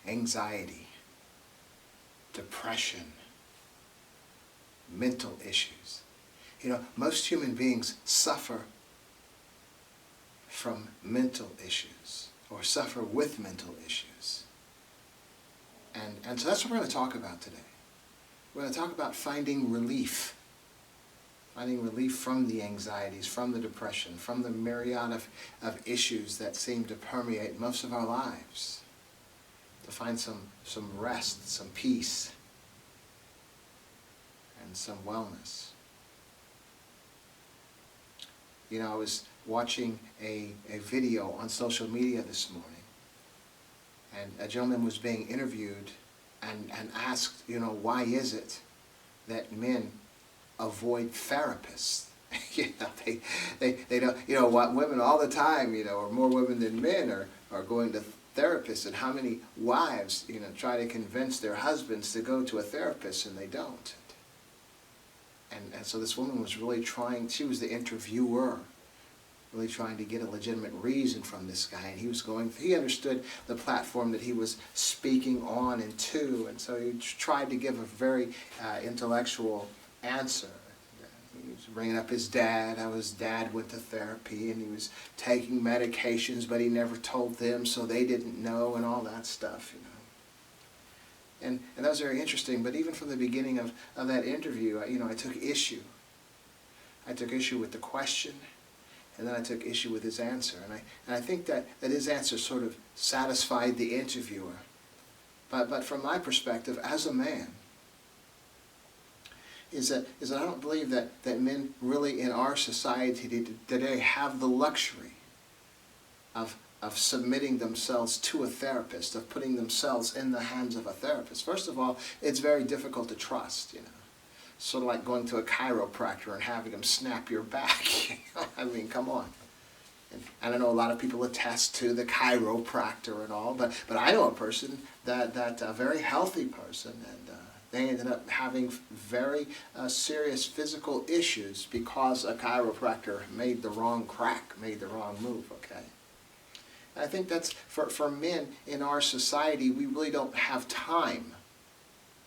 anxiety, depression, mental issues. You know, most human beings suffer from mental issues or suffer with mental issues. And so that's what we're going to talk about today. We're going to talk about finding relief from the anxieties, from the depression, from the myriad of issues that seem to permeate most of our lives. To find some rest, some peace, and some wellness. You know, I was watching a video on social media this morning, and a gentleman was being interviewed and asked, you know, why is it that men avoid therapists? You know, they don't, you know, what women all the time, you know, or more women than men are going to therapists, and how many wives, you know, try to convince their husbands to go to a therapist and they don't. And so this woman was really trying, she was the interviewer, really trying to get a legitimate reason from this guy, and he understood the platform that he was speaking on and to, and so he tried to give a very intellectual answer. He was bringing up his dad, how his dad went to therapy, and he was taking medications, but he never told them, so they didn't know, and all that stuff, you know. And that was very interesting, but even from the beginning of that interview, you know, I took issue. I took issue with the question, and then I took issue with his answer. And I think that his answer sort of satisfied the interviewer. But from my perspective, as a man, is that I don't believe that men really in our society today have the luxury of submitting themselves to a therapist, of putting themselves in the hands of a therapist. First of all, it's very difficult to trust, you know. Sort of like going to a chiropractor and having them snap your back. You know? I mean, come on. And I know a lot of people attest to the chiropractor and all, but I know a person that a very healthy person, and they ended up having very serious physical issues because a chiropractor made the wrong crack, made the wrong move, okay? I think that's, for men in our society, we really don't have time,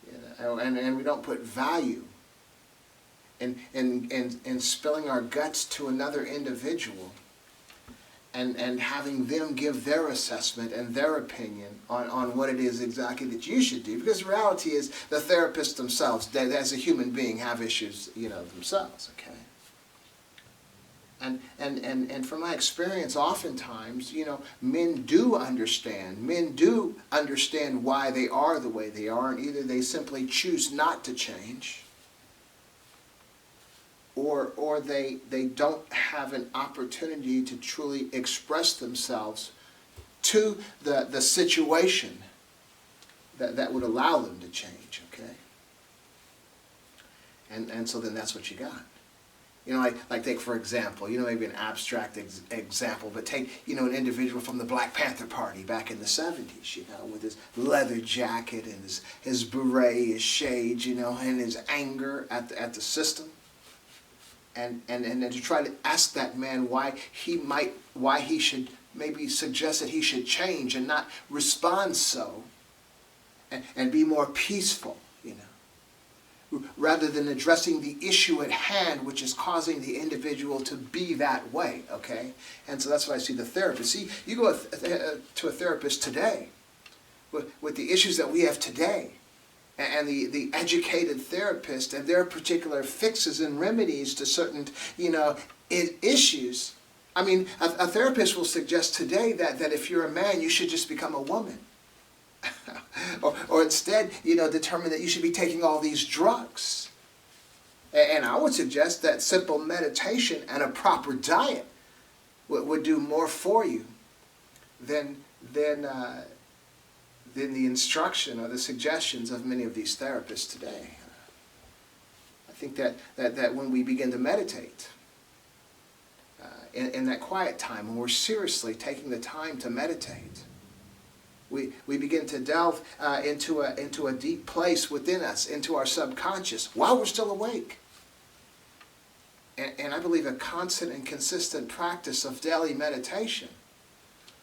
you know, and we don't put value in spilling our guts to another individual and having them give their assessment and their opinion on what it is exactly that you should do. Because the reality is the therapists themselves, they, as a human being, have issues, you know, themselves, okay? And from my experience, oftentimes, you know, men do understand why they are the way they are, and either they simply choose not to change, or they don't have an opportunity to truly express themselves to the situation that would allow them to change, okay? And so then that's what you got. You know, like take for example, you know, maybe an abstract example, but take, you know, an individual from the Black Panther Party back in the 70s, you know, with his leather jacket and his beret, his shades, you know, and his anger at the system. And to try to ask that man why he should maybe suggest that he should change and not respond so and be more peaceful, you know, rather than addressing the issue at hand, which is causing the individual to be that way, okay? And so that's why I see the therapist. See, you go to a therapist today with the issues that we have today, and the educated therapist and their particular fixes and remedies to certain, you know, issues. I mean, a therapist will suggest today that if you're a man, you should just become a woman. or instead, you know, determine that you should be taking all these drugs. And I would suggest that simple meditation and a proper diet would do more for you than the instruction or the suggestions of many of these therapists today. I think that when we begin to meditate, in that quiet time, when we're seriously taking the time to meditate, we begin to delve into a deep place within us, into our subconscious, while we're still awake. And I believe a constant and consistent practice of daily meditation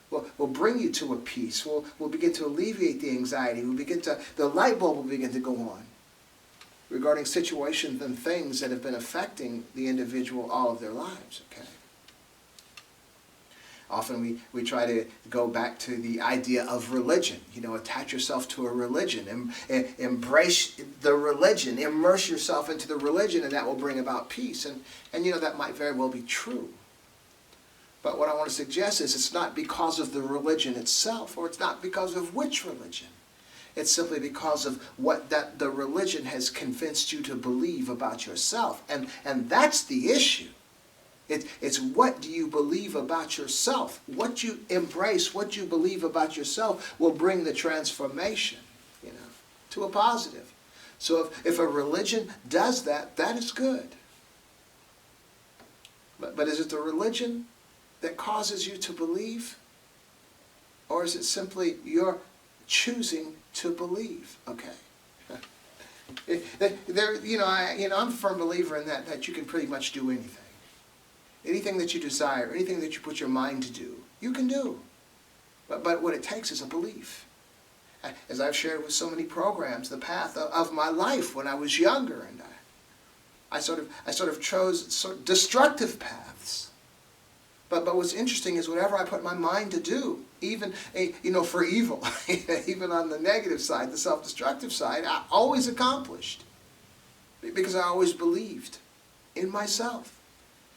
will bring you to a peace, will begin to alleviate the anxiety, the light bulb will begin to go on regarding situations and things that have been affecting the individual all of their lives, okay? Often we try to go back to the idea of religion, attach yourself to a religion, embrace the religion, immerse yourself into the religion, and that will bring about peace. And that might very well be true. But what I want to suggest is it's not because of the religion itself, or it's not because of which religion. It's simply because of what the religion has convinced you to believe about yourself. And that's the issue. It's what do you believe about yourself. What you embrace, what you believe about yourself will bring the transformation, to a positive. So if a religion does that, that is good. But is it the religion that causes you to believe? Or is it simply your choosing to believe? Okay. I'm a firm believer in that you can pretty much do anything. Anything that you desire, anything that you put your mind to do, you can do. But what it takes is a belief. As I've shared with so many programs, the path of my life when I was younger, and I sort of chose destructive paths. But what's interesting is whatever I put my mind to do, even for evil, even on the negative side, the self-destructive side, I always accomplished. Because I always believed in myself.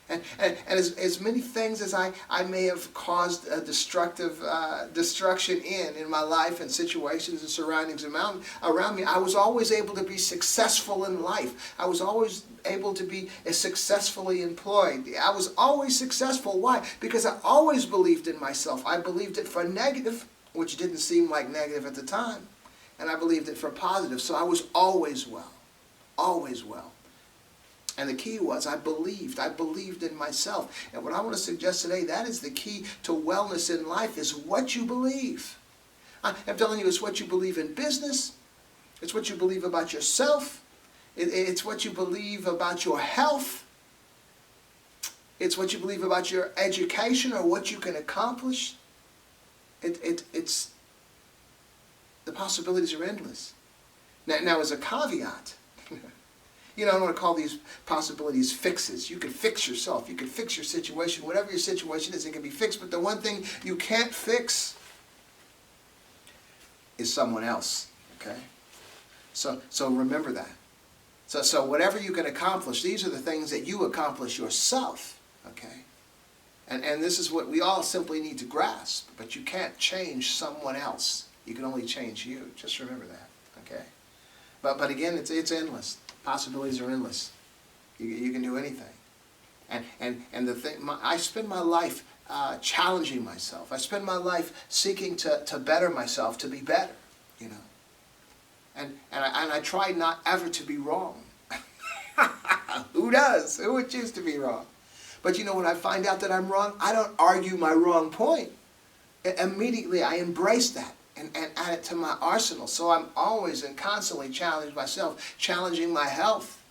And as many things as I may have caused a destruction in my life and situations and surroundings around me, I was always able to be successful in life. I was always able to be successfully employed. I was always successful. Why? Because I always believed in myself. I believed it for negative, which didn't seem like negative at the time. And I believed it for positive. So I was always well. Always well. And the key was I believed in myself. And what I want to suggest today, that is the key to wellness in life, is what you believe. I'm telling you, it's what you believe in business. It's what you believe about yourself. It's what you believe about your health. It's what you believe about your education or what you can accomplish. It's the possibilities are endless. Now as a caveat, I don't want to call these possibilities fixes. You can fix yourself. You can fix your situation. Whatever your situation is, it can be fixed. But the one thing you can't fix is someone else. Okay? So remember that. So whatever you can accomplish, these are the things that you accomplish yourself. Okay? And this is what we all simply need to grasp. But you can't change someone else. You can only change you. Just remember that. Okay? But again, it's endless. Possibilities are endless. You can do anything. And the thing, I spend my life challenging myself. I spend my life seeking to better myself, to be better, And I try not ever to be wrong. Who does? Who would choose to be wrong? But when I find out that I'm wrong, I don't argue my wrong point. Immediately I embrace that. And add it to my arsenal. So I'm always and constantly challenging myself, challenging my health,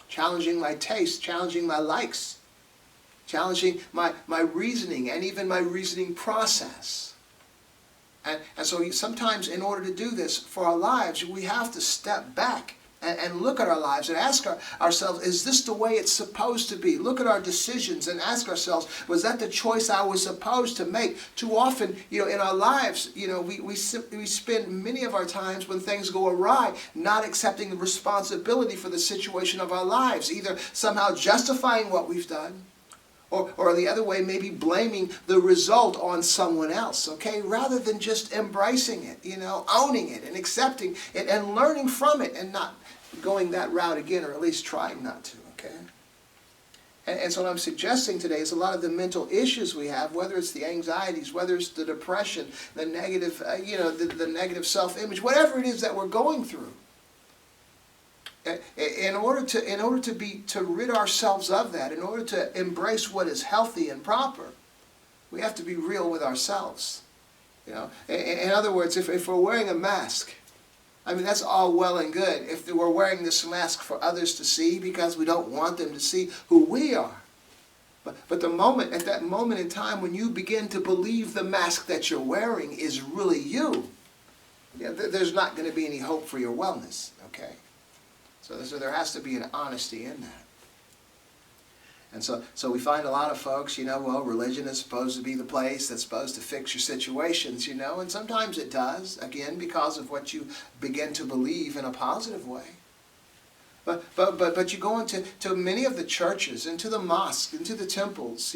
challenging my taste, challenging my likes, challenging my reasoning and even my reasoning process. And so sometimes in order to do this for our lives, we have to step back and look at our lives and ask ourselves, is this the way it's supposed to be? Look at our decisions and ask ourselves, was that the choice I was supposed to make? Too often, in our lives, we spend many of our times when things go awry not accepting the responsibility for the situation of our lives, either somehow justifying what we've done, or the other way, maybe blaming the result on someone else, okay? Rather than just embracing it, owning it and accepting it and learning from it and not going that route again, or at least trying not to, okay? And so what I'm suggesting today is a lot of the mental issues we have, whether it's the anxieties, whether it's the depression, the negative, the negative self-image, whatever it is that we're going through, in order to rid ourselves of that, in order to embrace what is healthy and proper, we have to be real with ourselves. In other words, if we're wearing a mask, that's all well and good. If we're wearing this mask for others to see because we don't want them to see who we are, But the moment, at that moment in time when you begin to believe the mask that you're wearing is really you, yeah, there's not going to be any hope for your wellness, okay? So there has to be an honesty in that. And so we find a lot of folks, well, religion is supposed to be the place that's supposed to fix your situations, and sometimes it does, again, because of what you begin to believe in a positive way. But you go into many of the churches, into the mosques, into the temples,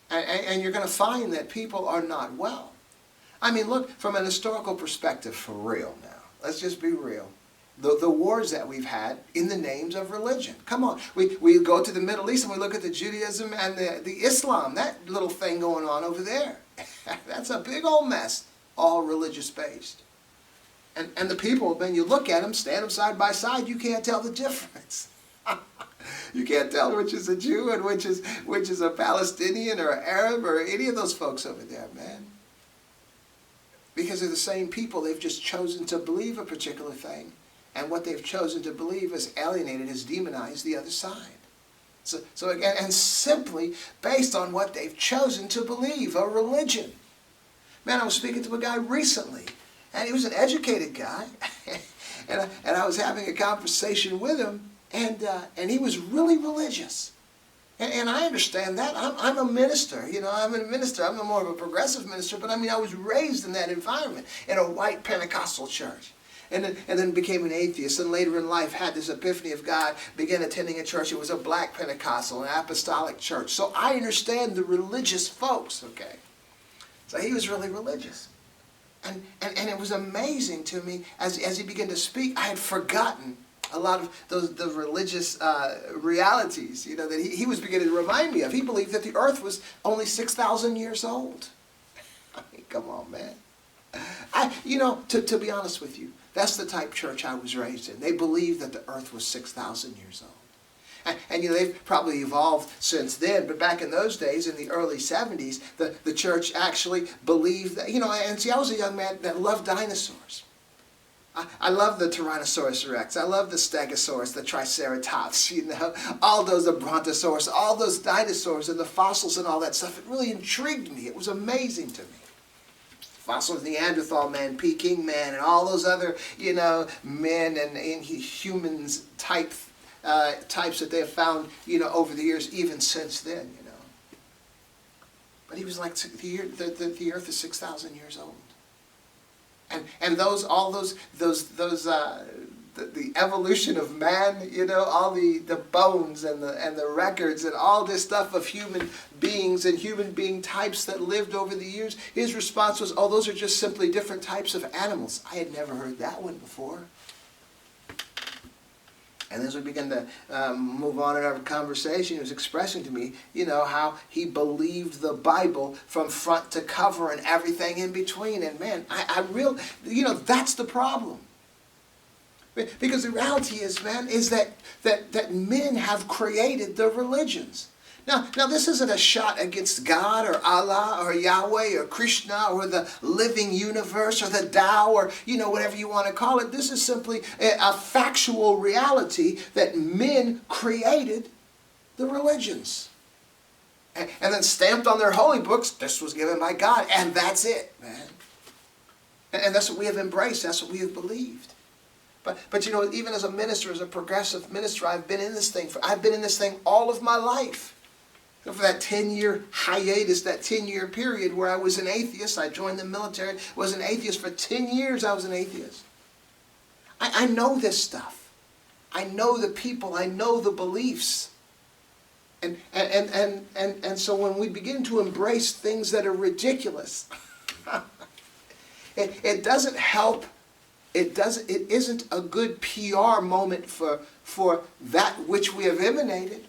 and you're going to find that people are not well. I mean, look, from an historical perspective, for real now. Let's just be real. The wars that we've had in the names of religion. Come on. We go to the Middle East and we look at the Judaism and the Islam, that little thing going on over there. That's a big old mess, all religious based. And the people, when you look at them, stand them side by side, you can't tell the difference. You can't tell which is a Jew and which is a Palestinian or Arab or any of those folks over there, man. Because they're the same people. They've just chosen to believe a particular thing. And what they've chosen to believe has alienated, has demonized the other side. So again, and simply based on what they've chosen to believe, a religion. Man, I was speaking to a guy recently, and he was an educated guy, and I was having a conversation with him, and he was really religious. And I understand that. I'm a minister, I'm a minister. I'm more of a progressive minister, but I mean, I was raised in that environment, in a white Pentecostal church. And then became an atheist, and later in life had this epiphany of God, began attending a church. It was a black Pentecostal, an apostolic church. So I understand the religious folks, okay? So he was really religious. And it was amazing to me, as he began to speak, I had forgotten a lot of the religious realities, that he was beginning to remind me of. He believed that the earth was only 6,000 years old. I mean, come on, man. To be honest with you, that's the type of church I was raised in. They believed that the earth was 6,000 years old. And they've probably evolved since then, but back in those days, in the early 70s, the church actually believed that, and see, I was a young man that loved dinosaurs. I love the Tyrannosaurus rex. I love the Stegosaurus, the Triceratops, all those, the Brontosaurus, all those dinosaurs and the fossils and all that stuff. It really intrigued me. It was amazing to me. Fossils, Neanderthal man, Peking man, and all those other, men and humans types that they have found, over the years, even since then, But he was like, the earth is 6,000 years old. And the evolution of man, all the bones and the records and all this stuff of human beings and human being types that lived over the years, his response was, oh, those are just simply different types of animals. I had never heard that one before. And as we began to move on in our conversation, he was expressing to me, how he believed the Bible from front to cover and everything in between. And man, that's the problem. Because the reality is, man, is that men have created the religions. Now this isn't a shot against God or Allah or Yahweh or Krishna or the living universe or the Tao or, whatever you want to call it. This is simply a factual reality that men created the religions. And then stamped on their holy books, this was given by God, and that's it, man. And that's what we have embraced. That's what we have believed. But even as a minister, as a progressive minister, I've been in this thing all of my life. So for that 10-year hiatus, that 10-year period where I was an atheist, I joined the military, was an atheist for 10 years. I was an atheist. I know this stuff. I know the people. I know the beliefs. And so when we begin to embrace things that are ridiculous, it doesn't help. It isn't a good PR moment for that which we have emanated.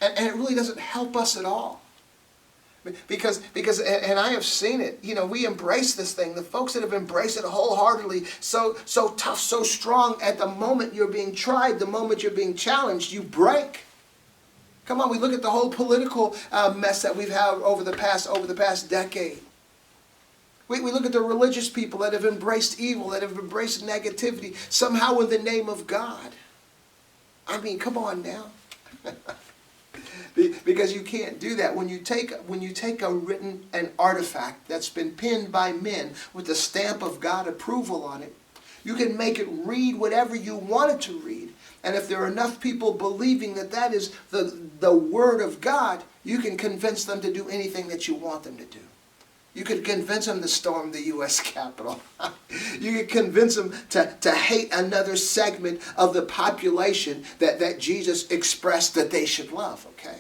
And it really doesn't help us at all. Because I have seen it, we embrace this thing. The folks that have embraced it wholeheartedly, so tough, so strong, at the moment you're being tried, the moment you're being challenged, you break. Come on, we look at the whole political mess that we've had over the past decade. We look at the religious people that have embraced evil, that have embraced negativity, somehow in the name of God. I mean, come on now. Because you can't do that. When you take an artifact that's been penned by men with the stamp of God approval on it, you can make it read whatever you want it to read. And if there are enough people believing that that is the Word of God, you can convince them to do anything that you want them to do. You could convince them to storm the U.S. Capitol. You could convince them to hate another segment of the population that Jesus expressed that they should love, okay?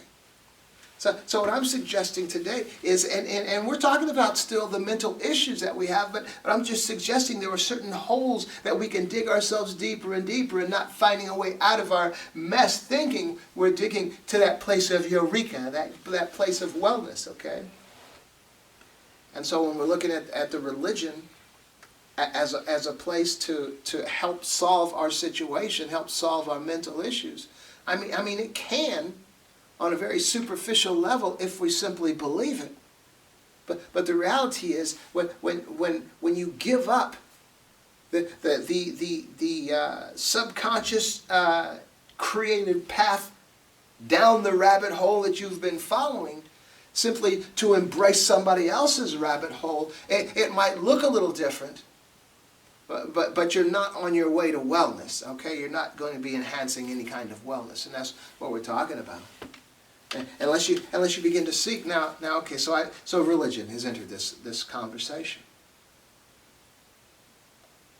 So what I'm suggesting today is, and we're talking about still the mental issues that we have, but I'm just suggesting there are certain holes that we can dig ourselves deeper and deeper and not finding a way out of our mess, thinking we're digging to that place of eureka, that place of wellness, okay? And so when we're looking at the religion as a place to help solve our situation, help solve our mental issues, I mean it can, on a very superficial level, if we simply believe it. But the reality is, when you give up the subconscious creative path down the rabbit hole that you've been following, simply to embrace somebody else's rabbit hole, it might look a little different, but you're not on your way to wellness, okay? You're not going to be enhancing any kind of wellness, and that's what we're talking about. Unless you begin to seek now. Okay, so religion has entered this conversation,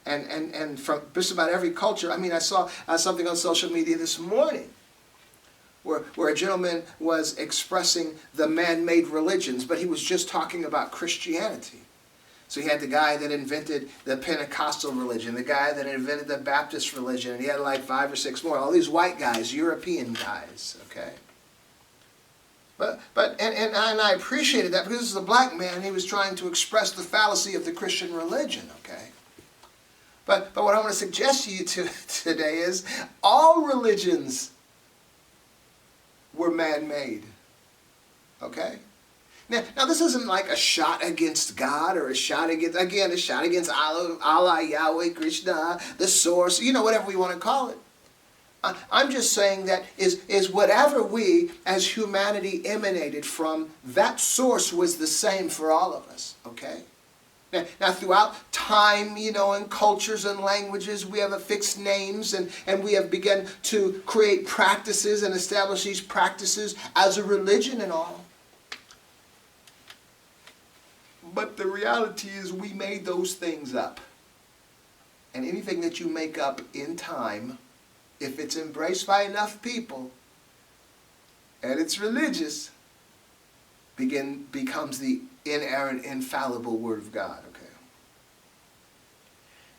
and from just about every culture. I mean, I saw something on social media this morning where a gentleman was expressing the man-made religions, but he was just talking about Christianity. So he had the guy that invented the Pentecostal religion, the guy that invented the Baptist religion, and he had like 5 or 6 more. All these white guys, European guys, okay? But I appreciated that because this is a black man. He was trying to express the fallacy of the Christian religion, okay? But what I want to suggest to you today is all religions were man-made, okay? Now this isn't like a shot against God or a shot against Allah, Yahweh, Krishna, the source, whatever we want to call it. I'm just saying that is whatever we as humanity emanated from, that source was the same for all of us, okay? Now throughout time, and cultures and languages, we have fixed names and we have begun to create practices and establish these practices as a religion and all. But the reality is we made those things up. And anything that you make up in time, if it's embraced by enough people and it's religious, becomes the inerrant, infallible Word of God,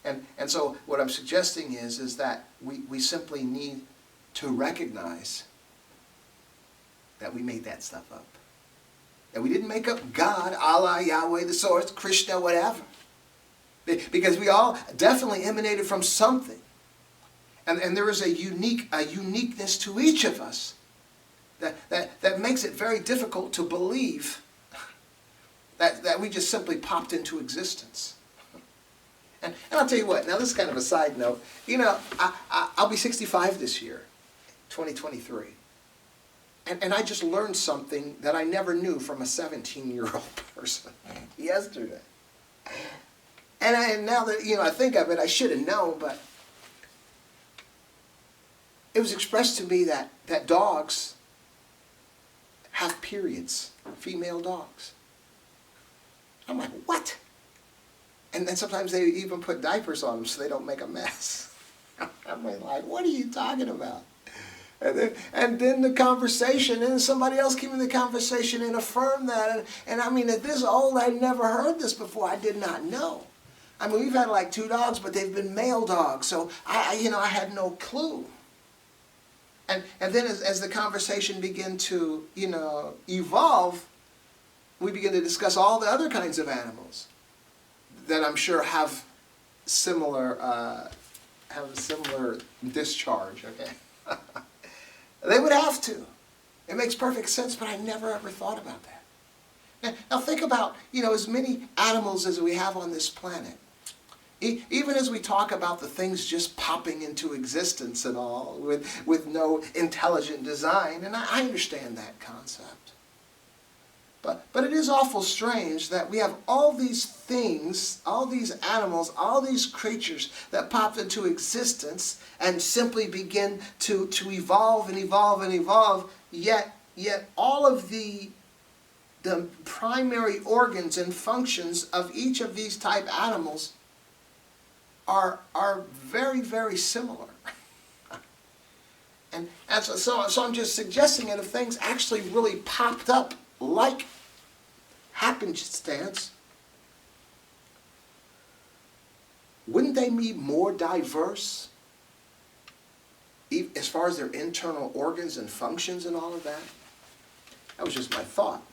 okay? And so what I'm suggesting is that we simply need to recognize that we made that stuff up. That we didn't make up God, Allah, Yahweh, the source, Krishna, whatever. Because we all definitely emanated from something. And there is a uniqueness to each of us that makes it very difficult to believe that we just simply popped into existence. And I'll tell you what, now this is kind of a side note. I'll be 65 this year, 2023. And I just learned something that I never knew from a 17-year-old person yesterday. And now that I think of it, I should have known, but it was expressed to me that dogs have periods, female dogs. I'm like, what? And then sometimes they even put diapers on them so they don't make a mess. I'm like, what are you talking about? And then the conversation, and somebody else came in the conversation and affirmed that. And I mean, at this old, I never heard this before. I did not know. I mean, we've had like 2 dogs, but they've been male dogs. So I had no clue. And then as the conversation began to, evolve, we begin to discuss all the other kinds of animals that I'm sure have similar discharge, okay? They would have to. It makes perfect sense, but I never ever thought about that. Now think about, as many animals as we have on this planet. Even as we talk about the things just popping into existence and all, with no intelligent design, and I understand that concept. But it is awful strange that we have all these things, all these animals, all these creatures that pop into existence and simply begin to evolve and evolve and evolve, yet all of the primary organs and functions of each of these type animals are very, very similar. and so I'm just suggesting that if things actually really popped up like happenstance, wouldn't they be more diverse as far as their internal organs and functions and all of that? That was just my thought.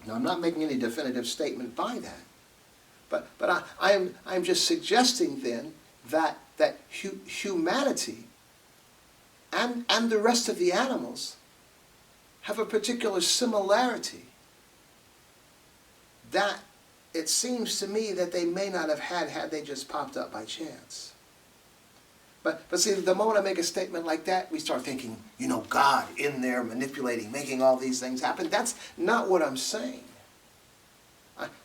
Now, I'm not making any definitive statement by that. But I'm just suggesting then that humanity and the rest of the animals have a particular similarity that it seems to me that they may not have had they just popped up by chance. But see, the moment I make a statement like that, we start thinking, God in there manipulating, making all these things happen. That's not what I'm saying.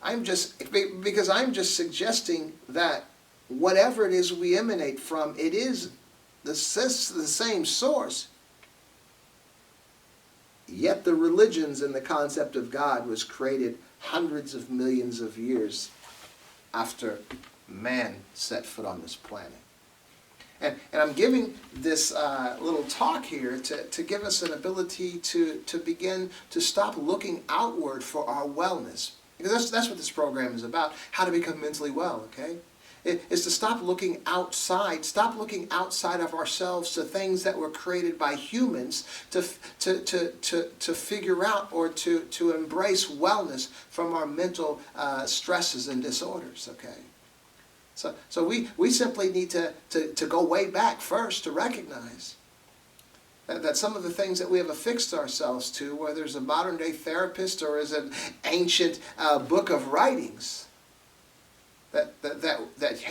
I'm just suggesting that whatever it is we emanate from, it is the same source. Yet the religions and the concept of God was created hundreds of millions of years after man set foot on this planet. And I'm giving this little talk here to give us an ability to begin to stop looking outward for our wellness. Because that's what this program is about, how to become mentally well, okay? Is to stop looking outside of ourselves to things that were created by humans to figure out or to embrace wellness from our mental stresses and disorders, okay? So we simply need to go way back first to recognize that some of the things that we have affixed ourselves to, whether it's a modern day therapist or as an ancient book of writings, that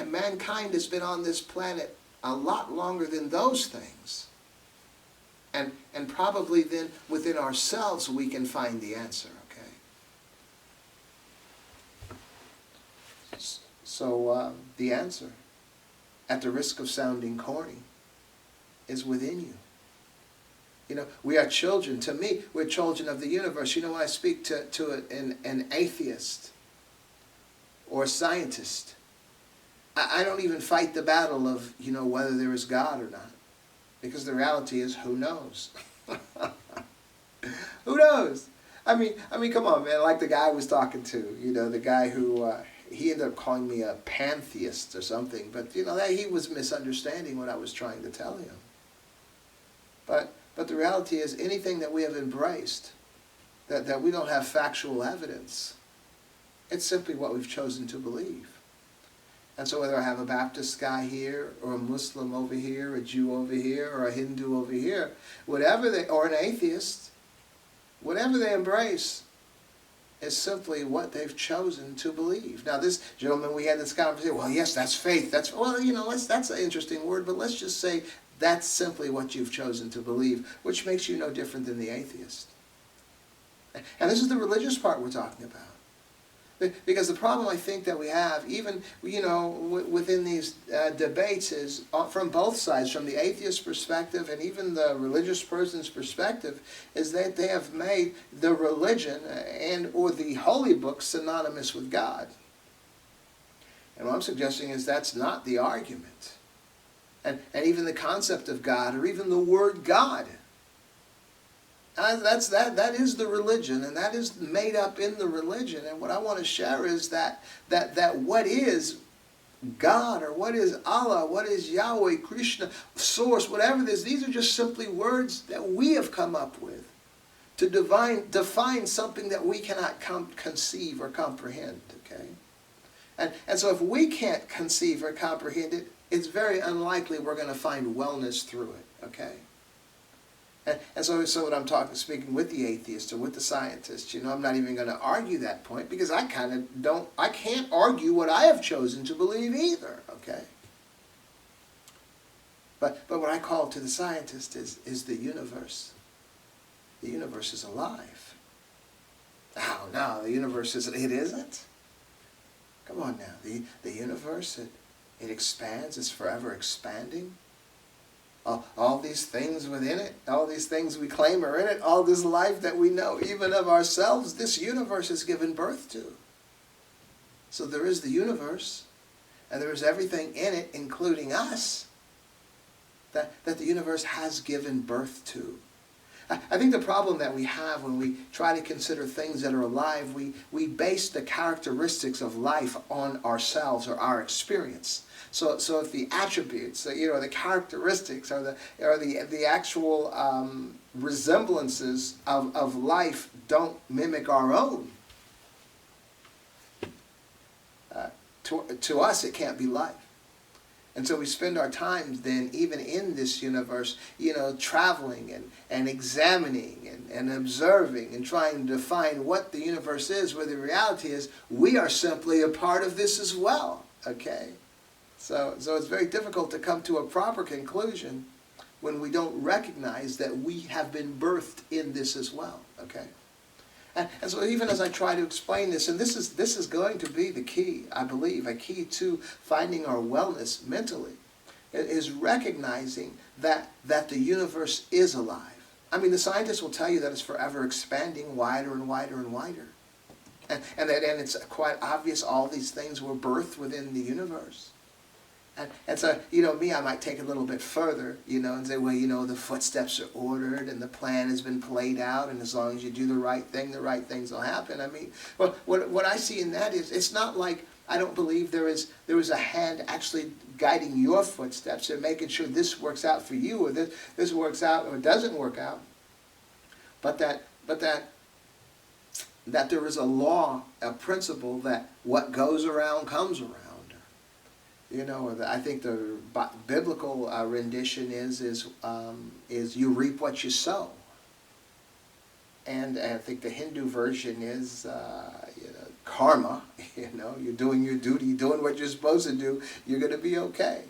mankind has been on this planet a lot longer than those things. And probably then within ourselves we can find the answer, okay? So the answer, at the risk of sounding corny, is within you. We are children. To me, we're children of the universe. When I speak to an atheist or a scientist, I don't even fight the battle of, whether there is God or not. Because the reality is, who knows? Who knows? I mean, come on, man. Like the guy I was talking to, the guy who, he ended up calling me a pantheist or something. But, that he was misunderstanding what I was trying to tell him. But the reality is, anything that we have embraced, that we don't have factual evidence, it's simply what we've chosen to believe. And so whether I have a Baptist guy here, or a Muslim over here, a Jew over here, or a Hindu over here, or an atheist, whatever they embrace is simply what they've chosen to believe. Now this gentleman, we had this conversation, well, yes, that's faith. That's an interesting word, but let's just say that's simply what you've chosen to believe, which makes you no different than the atheist. And this is the religious part we're talking about. Because the problem I think that we have, even within these debates, is from both sides, from the atheist perspective and even the religious person's perspective, is that they have made the religion or the holy book synonymous with God. And what I'm suggesting is that's not the argument. And even the concept of God, or even the word God, that is the religion, and that is made up in the religion. And what I want to share is that what is God, or what is Allah, what is Yahweh, Krishna, source, whatever it is, these are just simply words that we have come up with to define something that we cannot conceive or comprehend, okay? And so if we can't conceive or comprehend it, it's very unlikely we're going to find wellness through it, okay? And so when I'm speaking with the atheist or with the scientist, I'm not even going to argue that point, because I can't argue what I have chosen to believe either, okay? But what I call to the scientist is the universe. The universe is alive. Oh, no, the universe isn't. It isn't? Come on now. The universe, it expands. It's forever expanding. All these things within it, all these things we claim are in it, all this life that we know even of ourselves, this universe is given birth to. So there is the universe, and there is everything in it, including us, that the universe has given birth to. I think the problem that we have when we try to consider things that are alive, we base the characteristics of life on ourselves or our experience. So if the attributes, the characteristics, or the actual resemblances of life don't mimic our own, to us it can't be life. And so we spend our time then, even in this universe, traveling and examining and observing and trying to define what the universe is, where the reality is we are simply a part of this as well, okay? So it's very difficult to come to a proper conclusion when we don't recognize that we have been birthed in this as well, okay? And so even as I try to explain this, and this is going to be the key, I believe, a key to finding our wellness mentally, is recognizing that the universe is alive. I mean, the scientists will tell you that it's forever expanding wider and wider and wider. And it's quite obvious all these things were birthed within the universe. And so, me, I might take it a little bit further, and say, well, the footsteps are ordered and the plan has been played out, and as long as you do the right things will happen. I mean, well, what I see in that is, it's not like I don't believe there is a hand actually guiding your footsteps and making sure this works out for you, or this works out or doesn't work out, but that there is a law, a principle, that what goes around comes around. I think the biblical rendition is you reap what you sow, and I think the Hindu version is karma. You're doing your duty, doing what you're supposed to do. You're going to be okay.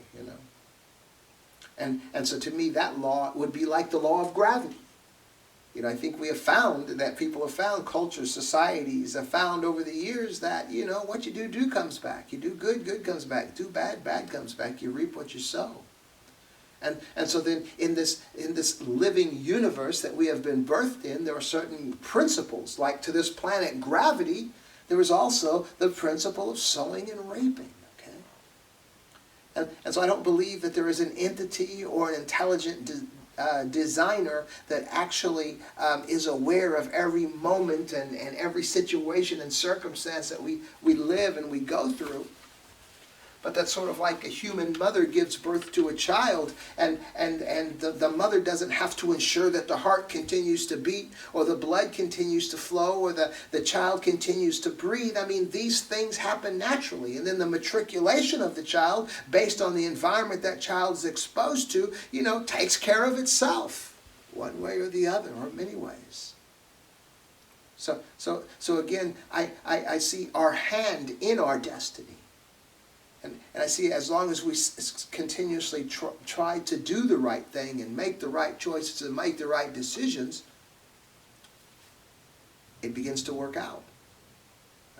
And so to me, that law would be like the law of gravity. I think we have found that people have found, cultures, societies have found over the years that, what you do comes back. You do good comes back. Do bad comes back. You reap what you sow. And so then in this living universe that we have been birthed in, there are certain principles. Like to this planet gravity, there is also the principle of sowing and reaping. Okay? And so I don't believe that there is an entity or an intelligent designer that actually is aware of every moment and every situation and circumstance that we live and we go through. But that's sort of like a human mother gives birth to a child, and the mother doesn't have to ensure that the heart continues to beat or the blood continues to flow or the child continues to breathe. I mean, these things happen naturally. And then the matriculation of the child, based on the environment that child is exposed to, takes care of itself, one way or the other, or many ways. So again, I see our hand in our destiny. And I see, as long as we continuously try to do the right thing and make the right choices and make the right decisions, it begins to work out.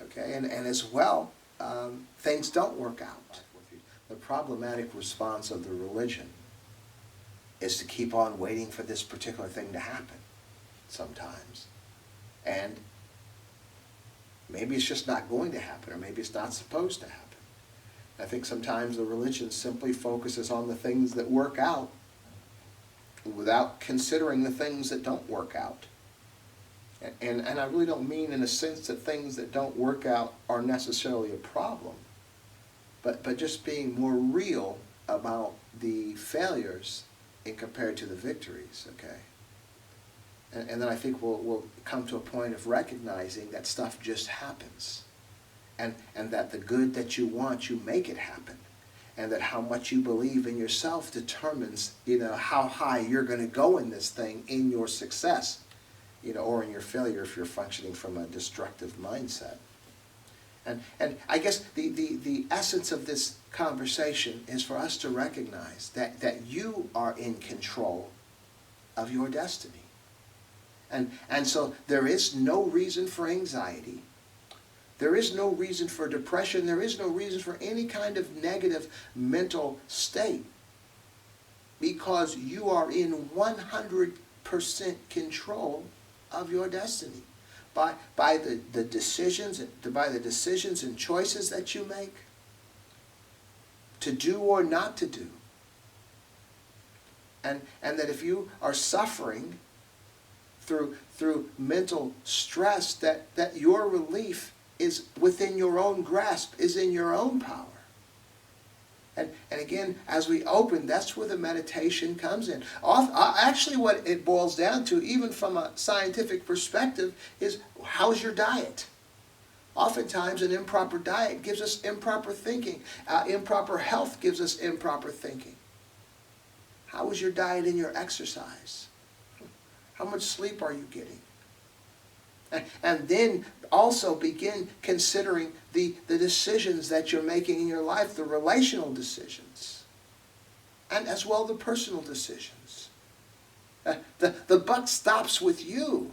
Okay, and as well, things don't work out. The problematic response of the religion is to keep on waiting for this particular thing to happen sometimes. And maybe it's just not going to happen, or maybe it's not supposed to happen. I think sometimes the religion simply focuses on the things that work out without considering the things that don't work out. And I really don't mean in a sense that things that don't work out are necessarily a problem, but just being more real about the failures in compared to the victories, okay? And then I think we'll come to a point of recognizing that stuff just happens. And that the good that you want, you make it happen. and that how much you believe in yourself determines, how high you're going to go in this thing, in your success, or in your failure if you're functioning from a destructive mindset. And I guess the essence of this conversation is for us to recognize that you are in control of your destiny. And so there is no reason for anxiety. There is no reason for depression. There is no reason for any kind of negative mental state, because you are in 100% control of your destiny by the decisions and choices that you make, to do or not to do. And that if you are suffering through mental stress, that your relief is within your own grasp, is in your own power. And again, as we open, that's where the meditation comes in. Actually, what it boils down to, even from a scientific perspective, is how's your diet? Oftentimes, an improper diet gives us improper thinking. Improper health gives us improper thinking. How is your diet and your exercise? How much sleep are you getting? And then also begin considering the decisions that you're making in your life, the relational decisions, and as well the personal decisions. The buck stops with you.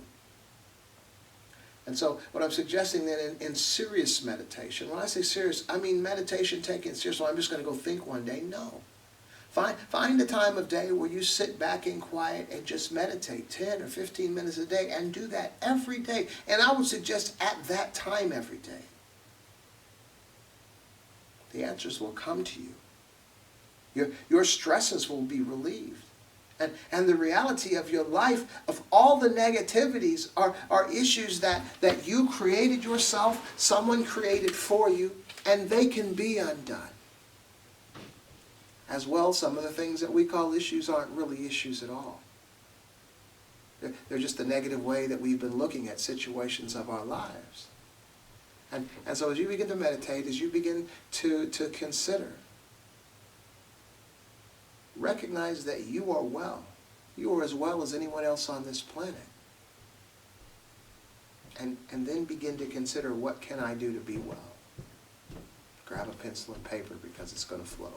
And so what I'm suggesting then in serious meditation, when I say serious, I mean meditation taken seriously. I'm just going to go think one day. No. Find a time of day where you sit back in quiet and just meditate 10 or 15 minutes a day, and do that every day. And I would suggest at that time every day. The answers will come to you. Your stresses will be relieved. And the reality of your life, of all the negativities, are issues that you created yourself, someone created for you, and they can be undone. As well, some of the things that we call issues aren't really issues at all. They're just the negative way that we've been looking at situations of our lives. And so as you begin to meditate, as you begin to consider, recognize that you are well. You are as well as anyone else on this planet. And then begin to consider, what can I do to be well? Grab a pencil and paper, because it's going to flow.